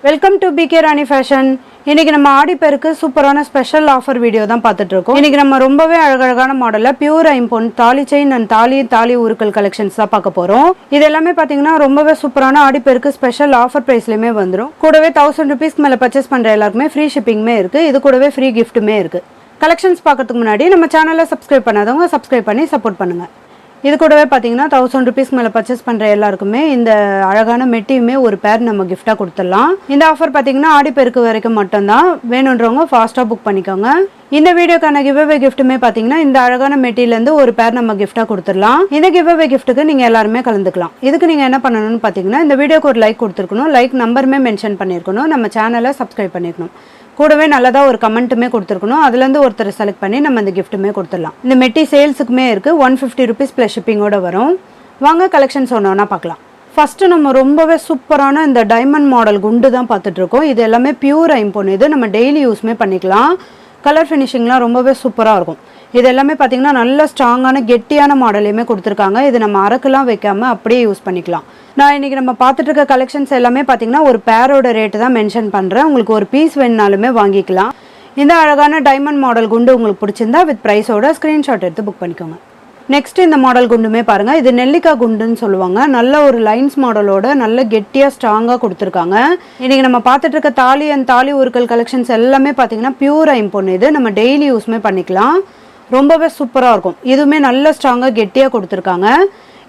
Welcome to PK Rani fashion. இன்னைக்கு நம்ம ஆடிப்பெருக்கு சூப்பரான ஸ்பெஷல் ஆஃபர் வீடியோ தான் பார்த்துட்டு இருக்கோம். இன்னைக்கு நம்ம ரொம்பவே அழகழகான மாடல்ல பியூர் ஐம்பொன் தாலி செயின் அண்ட் தாலி உருக்கல் கலெக்ஷன்ஸ் தான் பார்க்க போறோம். இது எல்லாமே பாத்தீங்கன்னா ரொம்பவே சூப்பரான ஆடிப்பெருக்கு ஸ்பெஷல் ஆஃபர் பிரைஸ்லயுமே வந்துடும். கூடவே 1000 rupees மேல பர்ச்சேஸ் பண்ற எல்லாருக்குமே ஃப்ரீ ஷிப்பிங்குமே இருக்கு. இது கூடவே ஃப்ரீ கிஃப்ட்டுமே இருக்கு. கலெக்ஷன்ஸ் பார்க்கறதுக்கு முன்னாடி நம்ம சேனலை சப்ஸ்கிரைப் பண்ணாதவங்க சப்ஸ்கிரைப் பண்ணி சப்போர்ட் பண்ணுங்க. இது கூடவே பார்த்தீங்கன்னா 1000 rupees மேலே பர்ச்சேஸ் பண்ணுற எல்லாருக்குமே இந்த அழகான மெட்டியுமே ஒரு பேர் நம்ம கிஃப்டாக கொடுத்துடலாம். இந்த ஆஃபர் பார்த்தீங்கன்னா ஆடிப்பெருக்கு வரைக்கும் மட்டும்தான். வேணுன்றவங்க ஃபாஸ்ட்டாக புக் பண்ணிக்கோங்க. இந்த வீடியோக்கான கிவ்அவே கிஃப்ட்டுமே பார்த்தீங்கன்னா இந்த அழகான மெட்டிலேருந்து ஒரு பேர் நம்ம கிஃப்டாக கொடுத்துடலாம். இந்த கிவ்அவே கிஃப்ட்டுக்கு நீங்கள் எல்லாருமே கலந்துக்கலாம். இதுக்கு நீங்கள் என்ன பண்ணணும்னு பார்த்தீங்கன்னா இந்த வீடியோக்கு ஒரு லைக் கொடுத்துருக்கணும், லைக் நம்பருமே மென்ஷன் பண்ணியிருக்கணும், நம்ம சேனலை சப்ஸ்கிரைப் பண்ணியிருக்கணும், கூடவே நல்லதாக ஒரு கமெண்ட்டுமே கொடுத்துருக்கணும். அதுலேருந்து ஒருத்தர் செலக்ட் பண்ணி நம்ம இந்த கிஃப்ட்டுமே கொடுத்துடலாம். இந்த மெட்டி சேல்ஸுக்குமே இருக்குது. 150 rupees ப்ளஸ் ஷிப்பிங்கோட வரும். வாங்க கலெக்ஷன்ஸ் ஒன்றா பார்க்கலாம். ஃபஸ்ட்டு நம்ம ரொம்பவே சூப்பரான இந்த டைமண்ட் மாடல் குண்டு தான் பார்த்துட்ருக்கோம். இது எல்லாமே பியூர் ஐம்பொன். இது நம்ம டெய்லி யூஸ்மே பண்ணிக்கலாம். கலர் ஃபினிஷிங்லாம் ரொம்பவே சூப்பராக இருக்கும். இது எல்லாமே பார்த்தீங்கன்னா நல்ல ஸ்ட்ராங்கான கெட்டியான மாடலையுமே கொடுத்துருக்காங்க. இது நம்ம அரக்கெல்லாம் வைக்காமல் அப்படியே யூஸ் பண்ணிக்கலாம். நான் இன்றைக்கி நம்ம பார்த்துட்டு இருக்க கலெக்ஷன்ஸ் எல்லாமே பார்த்தீங்கன்னா ஒரு பேரோட ரேட்டு தான் மென்ஷன் பண்ணுறேன். உங்களுக்கு ஒரு பீஸ் வேணுனாலுமே வாங்கிக்கலாம். இந்த அழகான டைமண்ட் மாடல் குண்டு உங்களுக்கு பிடிச்சிருந்தா வித் ப்ரைஸோட ஸ்க்ரீன்ஷாட் எடுத்து புக் பண்ணிக்கோங்க. நெக்ஸ்ட் இந்த மாடல் குண்டுமே பாருங்கள். இது நெல்லிக்காய் குண்டுன்னு சொல்லுவாங்க. நல்ல ஒரு லைன்ஸ் மாடலோட நல்ல கெட்டியாக ஸ்ட்ராங்காக கொடுத்துருக்காங்க. இன்றைக்கி நம்ம பார்த்துட்டு இருக்க தாலி அண்ட் தாலி உருக்கல் கலெக்ஷன்ஸ் எல்லாமே பார்த்தீங்கன்னா பியூர் ஐம்பொன். இது நம்ம டெய்லி யூஸ்மே பண்ணிக்கலாம். ரொம்பவே சூப்பராக இருக்கும். இதுவுமே நல்ல ஸ்ட்ராங்காக கெட்டியாக கொடுத்துருக்காங்க.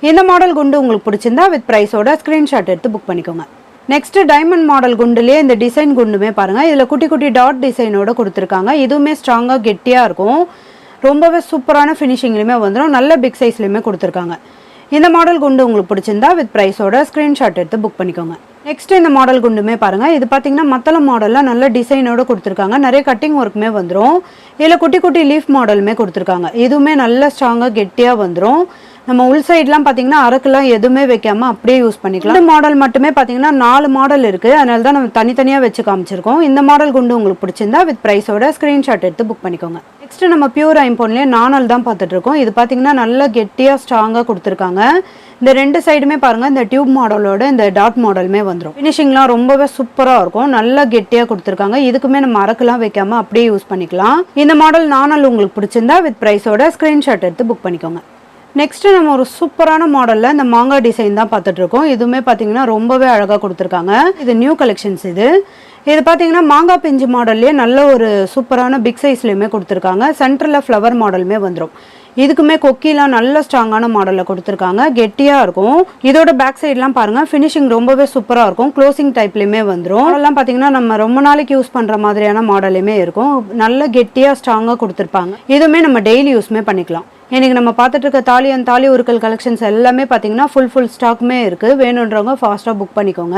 இந்த மாடல் குண்டு உங்களுக்கு பிடிச்சிருந்தா வித் ப்ரைஸோட ஸ்க்ரீன்ஷாட் எடுத்து புக் பண்ணிக்கோங்க. நெக்ஸ்ட் டைமண்ட் மாடல் குண்டுலேயே இந்த டிசைன் குண்டுமே பாருங்கள். இதில் குட்டி குட்டி டாட் டிசைனோட கொடுத்துருக்காங்க. இதுவுமே ஸ்ட்ராங்காக கெட்டியாக இருக்கும். ரொம்பவே சூப்பரான ஃபினிஷிங்லையுமே வந்துடும். நல்ல பிக் சைஸ்லையுமே கொடுத்துருக்காங்க. இந்த மாடல் குண்டு உங்களுக்கு பிடிச்சிருந்தா வித் ப்ரைஸோட ஸ்க்ரீன்ஷாட் எடுத்து புக் பண்ணிக்கோங்க. நெக்ஸ்ட் இந்த மாடல் குண்டுமே பாருங்கள். இது பார்த்தீங்கன்னா மத்தளம் மாடலில் நல்ல டிசைனோட கொடுத்துருக்காங்க. நிறைய கட்டிங் ஒர்க்குமே வந்துடும். இதில் குட்டி குட்டி லீஃப் மாடலுமே கொடுத்துருக்காங்க. இதுவுமே நல்ல ஸ்ட்ராங்காக கெட்டியாக வந்துடும். நம்ம உள் சைட்லாம் பார்த்தீங்கன்னா அரக்கெல்லாம் எதுவுமே வைக்காமல் அப்படியே யூஸ் பண்ணிக்கலாம். இந்த மாடல் மட்டுமே பார்த்தீங்கன்னா 4 மாடல் இருக்குது. அதனால தான் நம்ம தனித்தனியாக வச்சு காமிச்சிருக்கோம். இந்த மாடல் குண்டு உங்களுக்கு பிடிச்சிருந்தா வித் ப்ரைஸோட ஸ்க்ரீன்ஷாட் எடுத்து புக் பண்ணிக்கோங்க. நெக்ஸ்ட் நம்ம பியூர் ஐம்பொன்லேயே நானல் தான் பார்த்துட்டு இருக்கோம். இது பார்த்தீங்கன்னா நல்ல கெட்டியாக ஸ்ட்ராங்காக கொடுத்துருக்காங்க. இந்த 2 சைடுமே பாருங்கள். இந்த டியூப் மாடலோட இந்த டாட் மாடலுமே வந்துடும். ஃபினிஷிங்லாம் ரொம்பவே சூப்பராக இருக்கும். நல்லா கெட்டியாக கொடுத்துருக்காங்க. இதுக்குமே நம்ம அரக்கெல்லாம் வைக்காமல் அப்படியே யூஸ் பண்ணிக்கலாம். இந்த மாடல் நானல் உங்களுக்கு பிடிச்சிருந்தா வித் ப்ரைஸோட ஸ்க்ரீன்ஷாட் எடுத்து புக் பண்ணிக்கோங்க. நெக்ஸ்ட்டு நம்ம ஒரு சூப்பரான மாடலில் இந்த மாங்காய் டிசைன் தான் பார்த்துட்ருக்கோம். இதுவுமே பார்த்தீங்கன்னா ரொம்பவே அழகாக கொடுத்துருக்காங்க. இது நியூ கலெக்ஷன்ஸ். இது பார்த்தீங்கன்னா மாங்காய் பிஞ்சு மாடல்லையே நல்ல ஒரு சூப்பரான பிக் சைஸ்லையுமே கொடுத்துருக்காங்க. சென்டரில் ஃப்ளவர் மாடலுமே வந்துடும். இதுக்குமே கொக்கிலாம் நல்ல ஸ்ட்ராங்கான மாடலில் கொடுத்துருக்காங்க. கெட்டியாக இருக்கும். இதோட பேக் சைட்லாம் பாருங்கள். ஃபினிஷிங் ரொம்பவே சூப்பராக இருக்கும். க்ளோசிங் டைப்லேயுமே வந்துடும். அதெல்லாம் பார்த்தீங்கன்னா நம்ம ரொம்ப நாளைக்கு யூஸ் பண்ணுற மாதிரியான மாடலுமே இருக்கும். நல்ல கெட்டியாக ஸ்ட்ராங்காக கொடுத்துருப்பாங்க. இதுவுமே நம்ம டெய்லி யூஸ்மே பண்ணிக்கலாம். இன்றைக்கி நம்ம பார்த்துட்டு இருக்க தாலி அண்ட் தாலி உருக்கல் கலெக்ஷன்ஸ் எல்லாமே பார்த்தீங்கன்னா ஃபுல் ஸ்டாக்குமே இருக்குது. வேணுன்றவங்க ஃபாஸ்ட்டாக புக் பண்ணிக்கோங்க.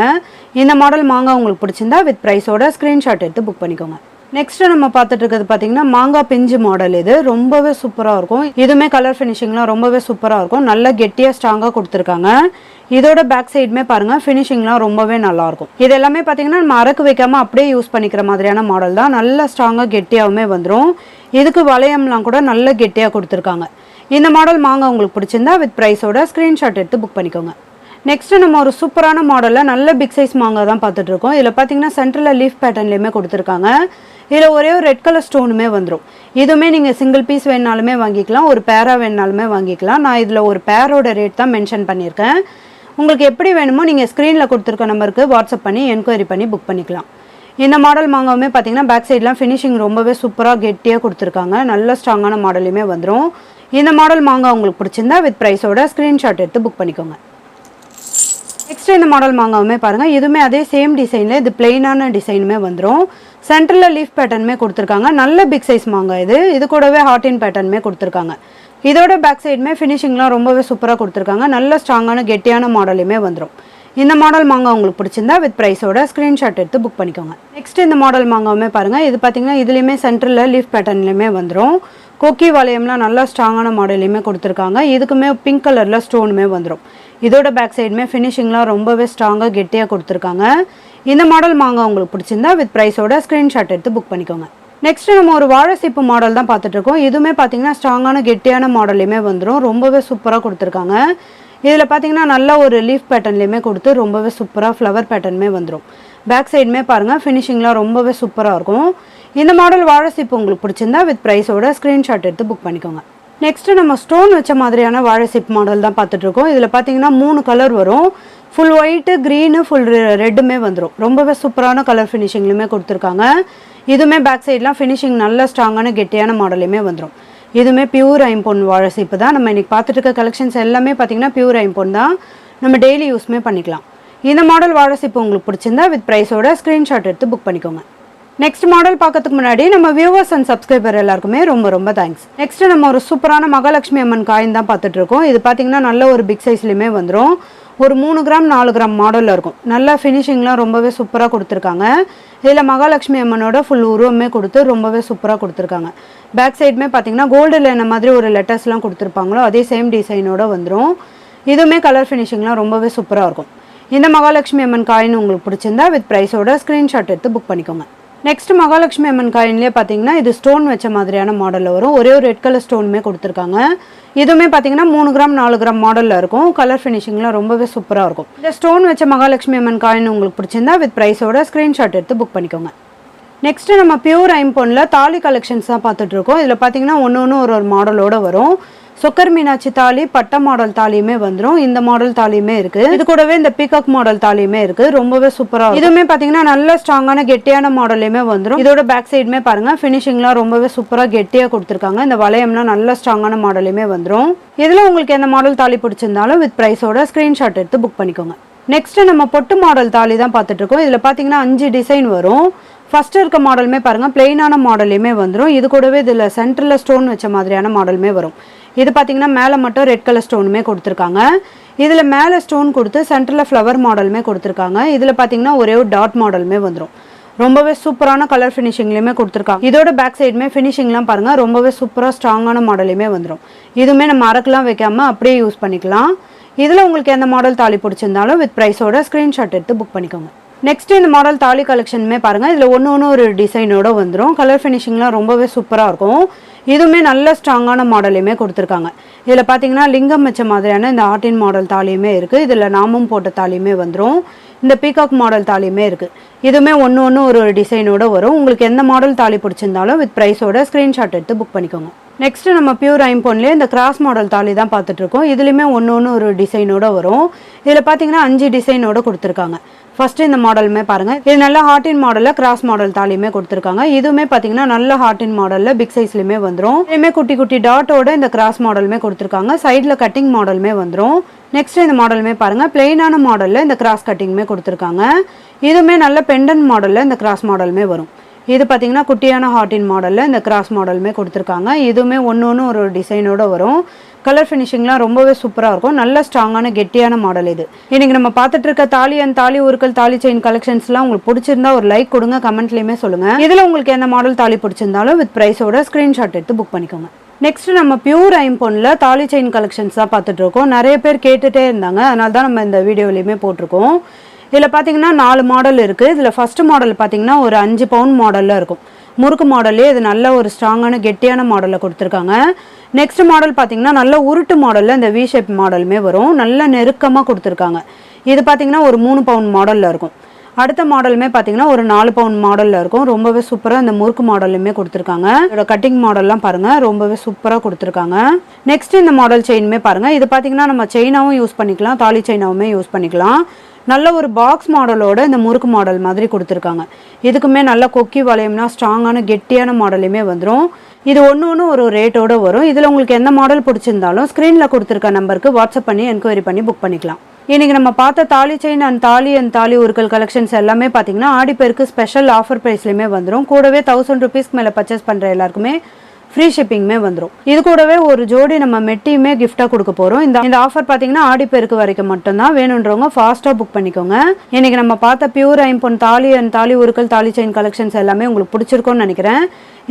இந்த மாடல் மாங்காய் உங்களுக்கு பிடிச்சிருந்தா வித் ப்ரைஸோட ஸ்க்ரீன்ஷாட் எடுத்து புக் பண்ணிக்கோங்க. நெக்ஸ்ட்டு நம்ம பார்த்துட்டு இருக்கிறது பார்த்தீங்கன்னா மாங்காய் பிஞ்சு மாடல். இது ரொம்பவே சூப்பராக இருக்கும். இதுவுமே கலர் ஃபினிஷிங்லாம் ரொம்பவே சூப்பராக இருக்கும். நல்லா கெட்டியாக ஸ்ட்ராங்காக கொடுத்துருக்காங்க. இதோட பேக் சைடுமே பாருங்கள். ஃபினிஷிங்லாம் ரொம்பவே நல்லாயிருக்கும். இது எல்லாமே பார்த்தீங்கன்னா நம்ம அரக்கு வைக்காமல் அப்படியே யூஸ் பண்ணிக்கிற மாதிரியான மாடல் தான். நல்லா ஸ்ட்ராங்காக கெட்டியாகவுமே வந்துடும். இதுக்கு வளையம்லாம் கூட நல்ல கெட்டியாக கொடுத்துருக்காங்க. இந்த மாடல் மாங்காய் உங்களுக்கு பிடிச்சிருந்தா வித் ப்ரைஸோட ஸ்க்ரீன்ஷாட் எடுத்து புக் பண்ணிக்கோங்க. நெக்ஸ்ட்டு நம்ம ஒரு சூப்பரான மாடலில் நல்ல பிக் சைஸ் மாங்காய் தான் பார்த்துட்ருக்கோம். இதில் பார்த்தீங்கன்னா சென்டரில் லீஃப் பேட்டர்ன்லேயுமே கொடுத்துருக்காங்க. இதில் ஒரே ஒரு ரெட் கலர் ஸ்டோனுமே வந்துடும். இதுவுமே நீங்கள் சிங்கிள் பீஸ் வேணுனாலுமே வாங்கிக்கலாம், ஒரு பேராக வேணுனாலுமே வாங்கிக்கலாம். நான் இதில் ஒரு பேரோட ரேட் தான் மென்ஷன் பண்ணியிருக்கேன். உங்களுக்கு எப்படி வேணுமோ நீங்கள் ஸ்க்ரீனில் கொடுத்துருக்க நம்பருக்கு வாட்ஸ்அப் பண்ணி என்கொயரி பண்ணி புக் பண்ணிக்கலாம். இந்த மாடல் மாங்காவுமே பார்த்தீங்கன்னா பேக் சைட்லாம் ஃபினிஷிங் ரொம்பவே சூப்பராக கெட்டியாக கொடுத்துருக்காங்க. நல்ல ஸ்ட்ராங்கான மாடலுமே வந்துடும். இந்த மாடல் மாங்காய் உங்களுக்கு பிடிச்சிருந்தா வித் ப்ரைஸோட ஸ்க்ரீன்ஷாட் எடுத்து புக் பண்ணிக்கோங்க. நெக்ஸ்ட் இந்த மாடல் மாங்காவுமே பாருங்கள். இதுவுமே அதே சேம் டிசைனில் இது பிளெயினான டிசைனுமே வந்துடும். சென்டரில் லீஃப் பேட்டர்னுமே கொடுத்துருக்காங்க. நல்ல பிக் சைஸ் மாங்காய். இது கூடவே ஹார்டின் பேட்டர்னுமே கொடுத்துருக்காங்க. இதோட பேக் சைடுமே ஃபினிஷிங்லாம் ரொம்பவே சூப்பராக கொடுத்துருக்காங்க. நல்ல ஸ்ட்ராங்கான கெட்டியான மாடலுமே வந்துடும். இந்த மாடல் மாங்காய் உங்களுக்கு பிடிச்சிருந்தா வித் ப்ரைஸோட ஸ்க்ரீன்ஷாட் எடுத்து புக் பண்ணிக்கோங்க. நெக்ஸ்ட் இந்த மாடல் மாங்காவுமே பாருங்கள். இது பார்த்தீங்கன்னா இதுலேயுமே சென்டரில் லீஃப் பேட்டர்ன்லையுமே வந்துடும். கொக்கி வளையம்லாம் நல்லா ஸ்ட்ராங்கான மாடலையுமே கொடுத்துருக்காங்க. இதுக்குமே பிங்க் கலரில் ஸ்டோனுமே வந்துடும். இதோட பேக் சைடுமே ஃபினிஷிங்லாம் ரொம்பவே ஸ்ட்ராங்காக கெட்டியாக கொடுத்துருக்காங்க. இந்த மாடல் மாங்காய் உங்களுக்கு பிடிச்சிருந்தா வித் ப்ரைஸோட ஸ்க்ரீன்ஷாட் எடுத்து புக் பண்ணிக்கோங்க. நெக்ஸ்ட்டு நம்ம ஒரு வாழை சீப்பு மாடல் தான் பார்த்துட்ருக்கோம். இதுவுமே பார்த்தீங்கன்னா ஸ்ட்ராங்கான கெட்டியான மாடலையுமே வந்துடும். ரொம்பவே சூப்பராக கொடுத்துருக்காங்க. இதில் பார்த்தீங்கன்னா நல்ல ஒரு லீஃப் பேட்டர்ன்லேயுமே கொடுத்து ரொம்பவே சூப்பராக ஃப்ளவர் பேட்டர்னுமே வந்துடும். பேக் சைடுமே பாருங்கள் ஃபினிஷிங்லாம் ரொம்பவே சூப்பராக இருக்கும். இந்த மாடல் வாழை சீப்பு உங்களுக்கு பிடிச்சிருந்தா வித் ப்ரைஸோட ஸ்க்ரீன்ஷாட் எடுத்து புக் பண்ணிக்கோங்க. நெக்ஸ்ட்டு நம்ம ஸ்டோன் வச்ச மாதிரியான வாழை சீப்பு மாடல் தான் பார்த்துட்ருக்கோம். இதில் பார்த்தீங்கன்னா 3 கலர் வரும். ஃபுல் ஒயிட்டு, க்ரீனு, ஃபுல் ரெட்டுமே வந்துடும். ரொம்பவே சூப்பரான கலர் ஃபினிஷிங்லையுமே கொடுத்துருக்காங்க. இதுவுமே பேக் சைட்லாம் ஃபினிஷிங் நல்ல ஸ்ட்ராங்கான கெட்டியான மாடலையுமே வந்துடும். இதுவுமே பியூர் ஐம்பொன் வாழை சீப்பு தான். நம்ம இன்றைக்கி பார்த்துட்டு இருக்க கலெக்ஷன்ஸ் எல்லாமே பார்த்திங்கன்னா பியூர் ஐம்பொன் தான். நம்ம டெய்லி யூஸ்மே பண்ணிக்கலாம். இந்த மாடல் வாழை சீப்பு உங்களுக்கு பிடிச்சிருந்தா வித் ப்ரைஸோட ஸ்க்ரீன்ஷாட் எடுத்து புக் பண்ணிக்கோங்க. நெக்ஸ்ட் மாடல் பார்க்கறதுக்கு முன்னாடி நம்ம வியூவர்ஸ் அண்ட் சப்ஸ்கிரைபர் எல்லாருக்குமே ரொம்ப ரொம்ப தேங்க்ஸ். நெக்ஸ்ட் நம்ம ஒரு சூப்பரான மகாலட்சுமி அம்மன் காயின் தான் பார்த்துட்டு இருக்கோம். இது பார்த்தீங்கன்னா நல்ல ஒரு பிக் சைஸ்லையுமே வந்துடும். ஒரு 3 கிராம் 4 கிராம் மாடலில் இருக்கும். நல்லா ஃபினிஷிங்லாம் ரொம்பவே சூப்பராக கொடுத்துருக்காங்க. இதில் மகாலட்சுமி அம்மனோட ஃபுல் உருவமே கொடுத்து ரொம்பவே சூப்பராக கொடுத்துருக்காங்க. பேக் சைடுமே பார்த்தீங்கன்னா கோல்டில் என்ன மாதிரி ஒரு லெட்டர்ஸ்லாம் கொடுத்துருப்பாங்களோ அதே சேம் டிசைனோட வந்துடும். இதுவுமே கலர் ஃபினிஷிங்லாம் ரொம்பவே சூப்பராக இருக்கும். இந்த மகாலட்சுமி அம்மன் காயின் உங்களுக்கு பிடிச்சிருந்தா வித் ப்ரைஸோட ஸ்க்ரீன்ஷாட் எடுத்து புக் பண்ணிக்கோங்க. நெக்ஸ்ட் மகாலட்சுமி அம்மன் காயின்லேயே பார்த்தீங்கன்னா இது ஸ்டோன் வச்ச மாதிரியான மாடலில் வரும். ஒரே ஒரு ரெட் கலர் ஸ்டோனுமே கொடுத்துருக்காங்க. இதுவுமே பார்த்தீங்கன்னா 3 கிராம் 4 கிராம் மாடலில் இருக்கும். கலர் ஃபினிஷிங்லாம் ரொம்பவே சூப்பராக இருக்கும். இந்த ஸ்டோன் வச்ச மகாலட்சுமி அம்மன் காயின் உங்களுக்கு பிடிச்சிருந்தா வித் ப்ரைஸோட ஸ்க்ரீன்ஷாட் எடுத்து புக் பண்ணிக்கோங்க. நெக்ஸ்ட்டு நம்ம பியூர் ஐம்பொன்னில் தாலி கலெக்ஷன்ஸ் தான் பார்த்துட்ருக்கோம். இதில் பார்த்தீங்கன்னா ஒன்று ஒரு மாடலோடு வரும். சொக்கர் மீனாட்சி தாலி, பட்ட மாடல் தாலியுமே வந்துடும். இந்த மாடல் தாலியுமே இருக்குது. இது கூடவே இந்த பீகாக் மாடல் தாலியுமே இருக்குது. ரொம்பவே சூப்பராக. இதுவுமே பார்த்தீங்கன்னா நல்ல ஸ்ட்ராங்கான கெட்டியான மாடலையுமே வந்துடும். இதோட பேக் சைடுமே பாருங்கள் ஃபினிஷிங்லாம் ரொம்பவே சூப்பராக கெட்டியாக கொடுத்துருக்காங்க. இந்த வளையம்லாம் நல்ல ஸ்ட்ராங்கான மாடலையுமே வந்துடும். இதில் உங்களுக்கு எந்த மாடல் தாலி பிடிச்சிருந்தாலும் வித் ப்ரைஸோட ஸ்க்ரீன்ஷாட் எடுத்து புக் பண்ணிக்கோங்க. நெக்ஸ்ட்டு நம்ம பொட்டு மாடல் தாலி தான் பார்த்துட்டு இருக்கோம். இதில் பார்த்தீங்கன்னா 5 டிசைன் வரும். ஃபஸ்ட்டு இருக்க மாடலுமே பாருங்கள் பிளெயினான மாடலையுமே வந்துடும். இது கூடவே இதில் சென்டரில் ஸ்டோன் வச்ச மாதிரியான மாடலுமே வரும். இது பார்த்தீங்கன்னா மேலே மட்டும் ரெட் கலர் ஸ்டோனுமே கொடுத்துருக்காங்க. இதில் மேலே ஸ்டோன் கொடுத்து சென்டரில் ஃப்ளவர் மாடலுமே கொடுத்துருக்காங்க. இதில் பார்த்தீங்கன்னா ஒரே ஒரு டாட் மாடலுமே வந்துடும். ரொம்பவே சூப்பரான கலர் ஃபினிஷிங்லேயுமே கொடுத்துருக்காங்க. இதோட பேக் சைடுமே ஃபினிஷிங்லாம் பாருங்கள் ரொம்பவே சூப்பராக ஸ்ட்ராங்கான மாடலையுமே வந்துடும். இதுவுமே நம்ம அரக்கெலாம் வைக்காமல் அப்படியே யூஸ் பண்ணிக்கலாம். இதில் உங்களுக்கு எந்த மாடல் தாலி பிடிச்சிருந்தாலும் வித் ப்ரைஸோட ஸ்க்ரீன்ஷாட் எடுத்து புக் பண்ணிக்கோங்க. நெக்ஸ்ட் இந்த மாடல் தாலி கலெக்ஷனுமே பாருங்கள். இதில் ஒன்று ஒரு டிசைனோட வந்துடும். கலர் ஃபினிஷிங்லாம் ரொம்பவே சூப்பராக இருக்கும். இதுவுமே நல்ல ஸ்ட்ராங்கான மாடலையுமே கொடுத்துருக்காங்க. இதில் பார்த்தீங்கன்னா லிங்கம் வச்ச மாதிரியான இந்த ஆர்டின் மாடல் தாலியுமே இருக்குது. இதில் நாமம் போட்ட தாலியுமே வந்துடும். இந்த பீகாக் மாடல் தாலியுமே இருக்குது. இதுவுமே ஒன்று ஒரு டிசைனோட வரும். உங்களுக்கு எந்த மாடல் தாலி பிடிச்சிருந்தாலும் வித் ப்ரைஸோட ஸ்க்ரீன்ஷாட் எடுத்து புக் பண்ணிக்கோங்க. நெக்ஸ்ட்டு நம்ம பியூர் ஐம்பொன்லேயே இந்த கிராஸ் மாடல் தாலி தான் பார்த்துட்ருக்கோம். இதுலேயுமே ஒன்று ஒரு டிசைனோட வரும். இதில் பார்த்தீங்கன்னா 5 டிசைனோட கொடுத்துருக்காங்க. ஃபஸ்ட்டு இந்த மாடலுமே பாருங்கள். இது நல்ல ஹார்டின் மாடலில் கிராஸ் மாடல் தாலியுமே கொடுத்துருக்காங்க. இதுவுமே பார்த்தீங்கன்னா நல்ல ஹார்டின் மாடலில் பிக் சைஸ்லையுமே வந்துடும். இதுவுமே குட்டி குட்டி டாட்டோட இந்த கிராஸ் மாடலுமே கொடுத்துருக்காங்க. சைடில் கட்டிங் மாடலுமே வந்துடும். நெக்ஸ்ட் இந்த மாடலுமே பாருங்கள் பிளெயினான மாடலில் இந்த கிராஸ் கட்டிங்குமே கொடுத்துருக்காங்க. இதுவுமே நல்ல பெண்டன் மாடலில் இந்த கிராஸ் மாடலுமே வரும். இது பார்த்தீங்கன்னா குட்டியான ஹார்டின் மாடலில் இந்த கிராஸ் மாடலுமே கொடுத்துருக்காங்க. இதுவுமே ஒன்று ஒரு டிசைனோட வரும். கலர் ஃபினிஷிங்லாம் ரொம்பவே சூப்பராக இருக்கும். நல்ல ஸ்ட்ராங்கான கெட்டியான மாடல் இது. இன்றைக்கி நம்ம பார்த்துட்டு இருக்க தாலி அண்ட் தாலி ஊருக்கள் தாலி செயின் கலெக்ஷன்ஸ்லாம் உங்களுக்கு பிடிச்சிருந்தா ஒரு லைக் கொடுங்க, கமெண்ட்லேயுமே சொல்லுங்கள். இதில் உங்களுக்கு எந்த மாடல் தாலி பிடிச்சிருந்தாலும் வித் ப்ரைஸோட ஸ்க்ரீன்ஷாட் எடுத்து புக் பண்ணிக்கோங்க. நெக்ஸ்ட் நம்ம பியூர் ஐம்பொன்னில் தாலி செயின் கலெக்ஷன்ஸ் தான் பார்த்துட்டு இருக்கோம். நிறைய பேர் கேட்டுகிட்டே இருந்தாங்க. அதனால தான் நம்ம இந்த வீடியோலையுமே போட்டிருக்கோம். இதில் பார்த்தீங்கன்னா 4 மாடல் இருக்குது. இதில் ஃபஸ்ட்டு மாடல் பார்த்தீங்கன்னா ஒரு 5 பவுண்ட் மாடலில் இருக்கும். முறுக்கு மாடல்லே இது நல்ல ஒரு ஸ்ட்ராங்கான கெட்டியான மாடலில் கொடுத்துருக்காங்க. நெக்ஸ்ட் மாடல் பார்த்தீங்கன்னா நல்ல உருட்டு மாடலில் இந்த வி ஷேப் மாடலுமே வரும். நல்ல நெருக்கமாக கொடுத்துருக்காங்க. இது பார்த்தீங்கன்னா ஒரு 3 பவுண்ட் மாடலில் இருக்கும். அடுத்த மாடலுமே பார்த்தீங்கன்னா ஒரு 4 பவுண்ட் மாடலில் இருக்கும். ரொம்பவே சூப்பராக இந்த முறுக்கு மாடலுமே கொடுத்துருக்காங்க. இதோட கட்டிங் மாடல்லாம் பாருங்கள் ரொம்பவே சூப்பராக கொடுத்துருக்காங்க. நெக்ஸ்ட் இந்த மாடல் செயினுமே பாருங்கள். இது பார்த்தீங்கன்னா நம்ம செயினாகவும் யூஸ் பண்ணிக்கலாம், தாலி செயினாவுமே யூஸ் பண்ணிக்கலாம். நல்ல ஒரு பாக்ஸ் மாடலோட இந்த முறுக்கு மாடல் மாதிரி கொடுத்துருக்காங்க. இதுக்குமே நல்ல கொக்கி வளையம்னா ஸ்ட்ராங்கான கெட்டியான மாடலுமே வந்துடும். இது ஒன்று ஒரு ரேட்டோடு வரும். இதில் உங்களுக்கு எந்த மாடல் பிடிச்சிருந்தாலும் ஸ்க்ரீனில் கொடுத்துருக்க நம்பருக்கு வாட்ஸ்அப் பண்ணி என்கொயரி பண்ணி புக் பண்ணிக்கலாம். இன்றைக்கி நம்ம பார்த்த தாலி செயின் அண்ட் தாலி ஊருக்கள் கலெக்ஷன்ஸ் எல்லாமே பார்த்தீங்கன்னா ஆடிப்பெருக்கு ஸ்பெஷல் ஆஃபர் ப்ரைஸ்லையுமே வந்துடும். கூடவே 1000 rupees மேலே பர்ச்சேஸ் பண்ணுற எல்லாருக்குமே ஃப்ரீ ஷிப்பிங்குமே வந்துடும். இது கூடவே ஒரு ஜோடி நம்ம மெட்டியுமே கிஃப்டாக கொடுக்க போகிறோம். இந்த ஆஃபர் பார்த்தீங்கன்னா ஆடிப்பெருக்கு வரைக்கும் மட்டும்தான். வேணுன்றவங்க ஃபாஸ்ட்டாக புக் பண்ணிக்கோங்க. இன்றைக்கி நம்ம பார்த்த பியூர் ஐம்பொன் தாலி அண்ட் தாலி ஊருக்கள் தாலி செயின் கலெக்ஷன்ஸ் எல்லாமே உங்களுக்கு பிடிச்சிருக்கும்னு நினைக்கிறேன்.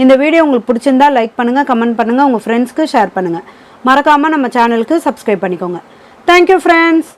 இந்த வீடியோ உங்களுக்கு பிடிச்சிருந்தா லைக் பண்ணுங்கள், கமெண்ட் பண்ணுங்கள், உங்கள் ஃப்ரெண்ட்ஸ்க்கு ஷேர் பண்ணுங்கள். மறக்காமல் நம்ம சேனலுக்கு சப்ஸ்கிரைப் பண்ணிக்கோங்க. Thank you friends.